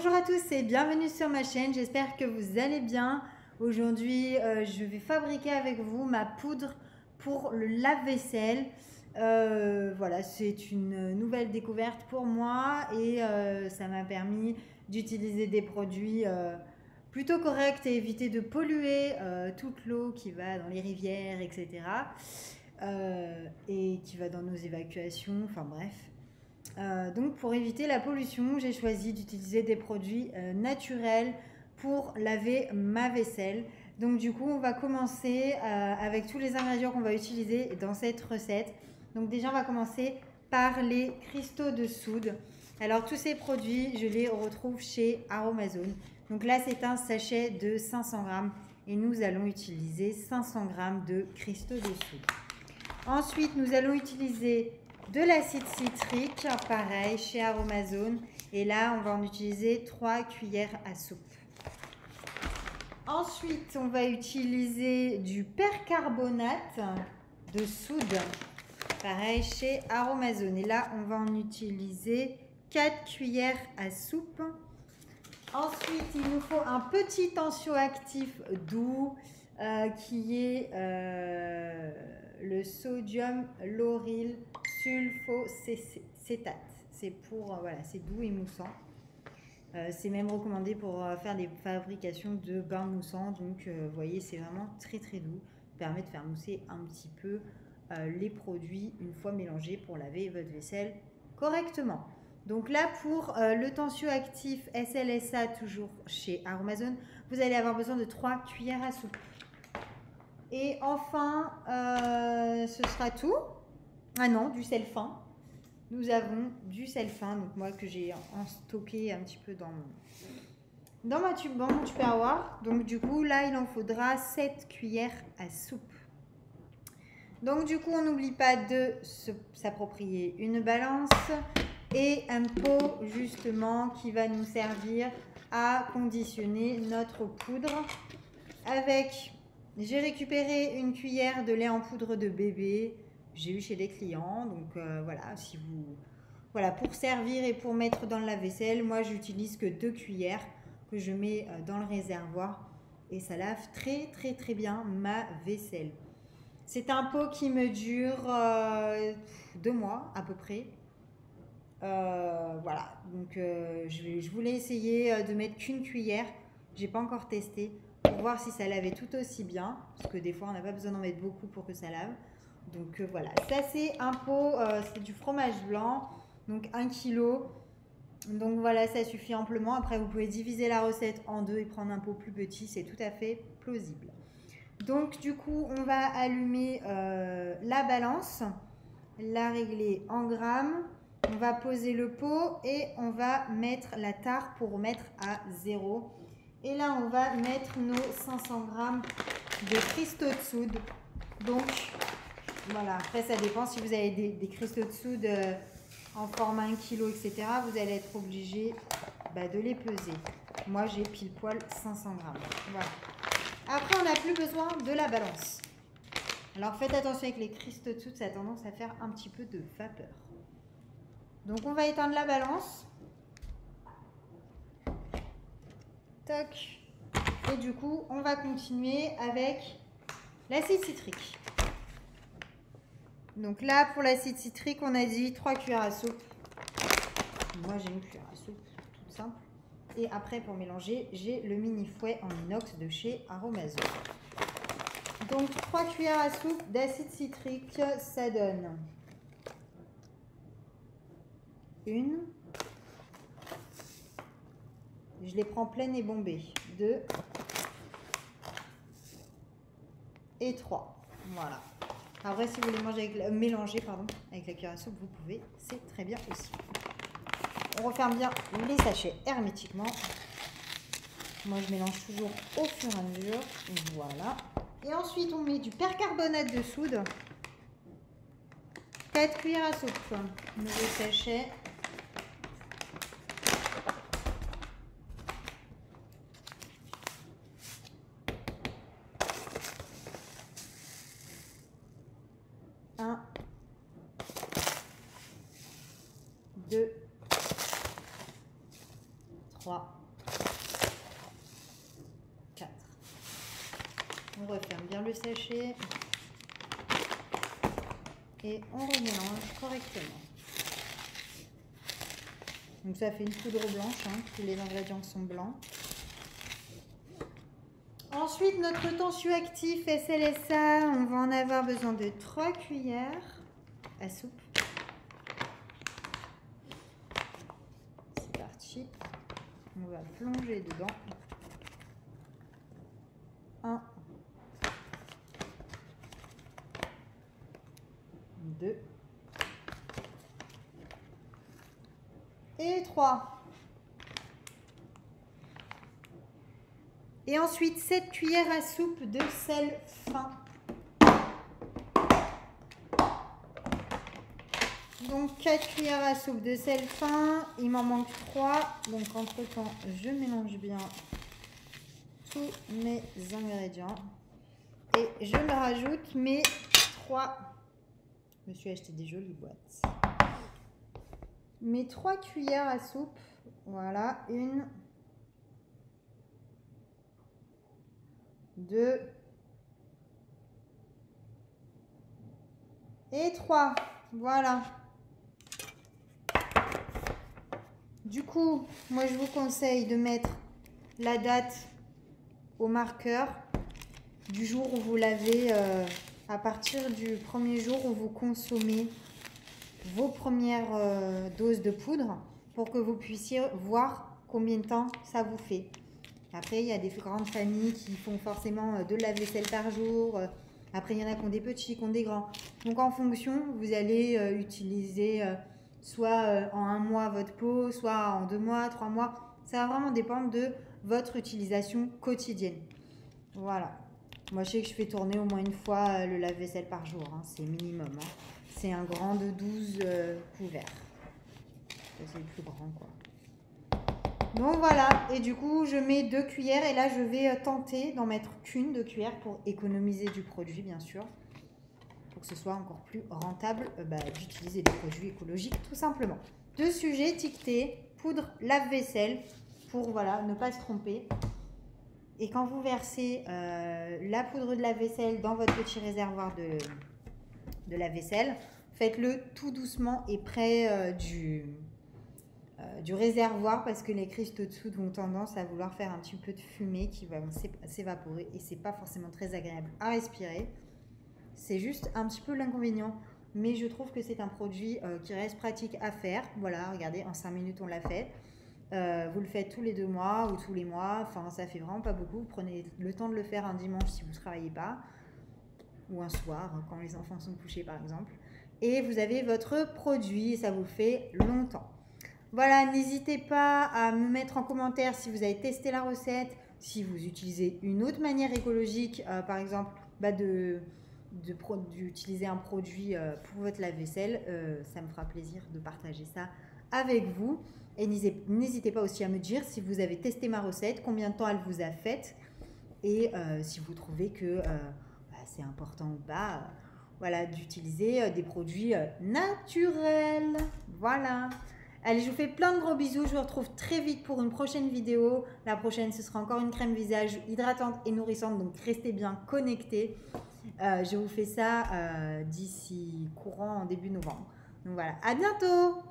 Bonjour à tous et bienvenue sur ma chaîne, j'espère que vous allez bien. Aujourd'hui, je vais fabriquer avec vous ma poudre pour le lave-vaisselle. Voilà, c'est une nouvelle découverte pour moi et ça m'a permis d'utiliser des produits plutôt corrects et éviter de polluer toute l'eau qui va dans les rivières, etc. Et qui va dans nos évacuations, enfin bref. Donc pour éviter la pollution, j'ai choisi d'utiliser des produits naturels pour laver ma vaisselle. Donc du coup, on va commencer avec tous les ingrédients qu'on va utiliser dans cette recette. Donc déjà, on va commencer par les cristaux de soude. Alors tous ces produits, je les retrouve chez Aromazone. Donc là, c'est un sachet de 500 grammes et nous allons utiliser 500 grammes de cristaux de soude. Ensuite, nous allons utiliser de l'acide citrique, pareil, chez Aromazone. Et là, on va en utiliser 3 cuillères à soupe. Ensuite, on va utiliser du percarbonate de soude, pareil, chez Aromazone. Et là, on va en utiliser 4 cuillères à soupe. Ensuite, il nous faut un petit tensioactif doux qui est le sodium lauryl sulfocétate. C'est pour, voilà, c'est doux et moussant. C'est même recommandé pour faire des fabrications de bains moussants. Donc, vous voyez, c'est vraiment très très doux. Ça permet de faire mousser un petit peu les produits une fois mélangés pour laver votre vaisselle correctement. Donc là, pour le tensioactif SLSA, toujours chez Aromazone, vous allez avoir besoin de 3 cuillères à soupe. Et enfin, ce sera tout. Ah non, du sel fin. Nous avons du sel fin, donc moi que j'ai en stocké un petit peu dans mon tupperware. Donc du coup, là, il en faudra 7 cuillères à soupe. Donc du coup, on n'oublie pas de s'approprier une balance et un pot justement qui va nous servir à conditionner notre poudre. Avec, j'ai récupéré une cuillère de lait en poudre de bébé. J'ai eu chez des clients, donc voilà, si vous, voilà, pour servir et pour mettre dans le lave-vaisselle, moi j'utilise que 2 cuillères que je mets dans le réservoir et ça lave très très très bien ma vaisselle. C'est un pot qui me dure 2 mois à peu près. Voilà, donc je voulais essayer de mettre qu'une cuillère. J'ai pas encore testé pour voir si ça lavait tout aussi bien, parce que des fois on n'a pas besoin d'en mettre beaucoup pour que ça lave. Donc voilà, ça c'est un pot, c'est du fromage blanc, donc 1 kg. Donc voilà, ça suffit amplement. Après vous pouvez diviser la recette en deux et prendre un pot plus petit, c'est tout à fait plausible. Donc du coup, on va allumer la balance, la régler en grammes. On va poser le pot et on va mettre la tare pour mettre à 0. Et là, on va mettre nos 500 grammes de cristaux de soude. Donc voilà, après ça dépend si vous avez des cristaux de soude en format 1 kg, etc. Vous allez être obligé de les peser. Moi, j'ai pile poil 500 grammes. Voilà. Après, on n'a plus besoin de la balance. Alors, faites attention avec les cristaux de soude, ça a tendance à faire un petit peu de vapeur. Donc, on va éteindre la balance. Toc. Et du coup, on va continuer avec l'acide citrique. Donc là, pour l'acide citrique, on a dit 3 cuillères à soupe. Moi, j'ai une cuillère à soupe, toute simple. Et après, pour mélanger, j'ai le mini fouet en inox de chez Aromazone. Donc, 3 cuillères à soupe d'acide citrique, ça donne 1. Je les prends pleines et bombées. 2. Et 3. Voilà. Après, si vous voulez mélanger avec la cuillère à soupe, vous pouvez. C'est très bien aussi. On referme bien les sachets hermétiquement. Moi, je mélange toujours au fur et à mesure. Voilà. Et ensuite, on met du percarbonate de soude. 4 cuillères à soupe. Nouveau sachet. Un, 2, 3, 3, 4. On referme bien le sachet et on remélange correctement. Donc ça fait une poudre blanche, hein, tous les ingrédients sont blancs. Ensuite, notre tensioactif SLSA, on va en avoir besoin de 3 cuillères à soupe. C'est parti. On va plonger dedans. 1, 2 et 3. Et ensuite, 7 cuillères à soupe de sel fin. Donc 4 cuillères à soupe de sel fin. Il m'en manque 3. Donc entre temps, je mélange bien tous mes ingrédients. Et je me rajoute mes 3. Je me suis acheté des jolies boîtes. Mes 3 cuillères à soupe. Voilà, 1, 2 et 3. Voilà. Du coup, moi je vous conseille de mettre la date au marqueur du jour où vous l'avez, à partir du premier jour où vous consommez vos premières doses de poudre, pour que vous puissiez voir combien de temps ça vous fait. Après, il y a des grandes familles qui font forcément 2 lave-vaisselle par jour. Après, il y en a qui ont des petits, qui ont des grands. Donc, en fonction, vous allez utiliser soit en 1 mois votre pot, soit en 2 mois, 3 mois. Ça va vraiment dépendre de votre utilisation quotidienne. Voilà. Moi, je sais que je fais tourner au moins une fois le lave-vaisselle par jour. Hein. C'est minimum. Hein. C'est un grand de 12 couverts. C'est le plus grand, quoi. Donc voilà, et du coup je mets 2 cuillères et là je vais tenter d'en mettre qu'une, 2 cuillères pour économiser du produit bien sûr, pour que ce soit encore plus rentable d'utiliser des produits écologiques tout simplement. 2 sujets étiquetés, poudre lave-vaisselle pour voilà, ne pas se tromper. Et quand vous versez la poudre de lave-vaisselle dans votre petit réservoir de lave-vaisselle, faites-le tout doucement et près du réservoir parce que les cristaux dessous ont tendance à vouloir faire un petit peu de fumée qui va s'évaporer et c'est pas forcément très agréable à respirer. C'est juste un petit peu l'inconvénient, mais je trouve que c'est un produit qui reste pratique à faire. Voilà, regardez, en 5 minutes on l'a fait. Vous le faites tous les 2 mois ou tous les mois, enfin ça fait vraiment pas beaucoup. Vous prenez le temps de le faire un dimanche si vous ne travaillez pas, ou un soir quand les enfants sont couchés par exemple. Et vous avez votre produit et ça vous fait longtemps. Voilà, n'hésitez pas à me mettre en commentaire si vous avez testé la recette, si vous utilisez une autre manière écologique, par exemple d'utiliser un produit pour votre lave-vaisselle. Ça me fera plaisir de partager ça avec vous. Et n'hésitez pas aussi à me dire si vous avez testé ma recette, combien de temps elle vous a fait et si vous trouvez que c'est important ou pas voilà, d'utiliser des produits naturels. Voilà. Allez, je vous fais plein de gros bisous. Je vous retrouve très vite pour une prochaine vidéo. La prochaine, ce sera encore une crème visage hydratante et nourrissante. Donc, restez bien connectés. Je vous fais ça d'ici courant en début novembre. Donc, voilà. À bientôt!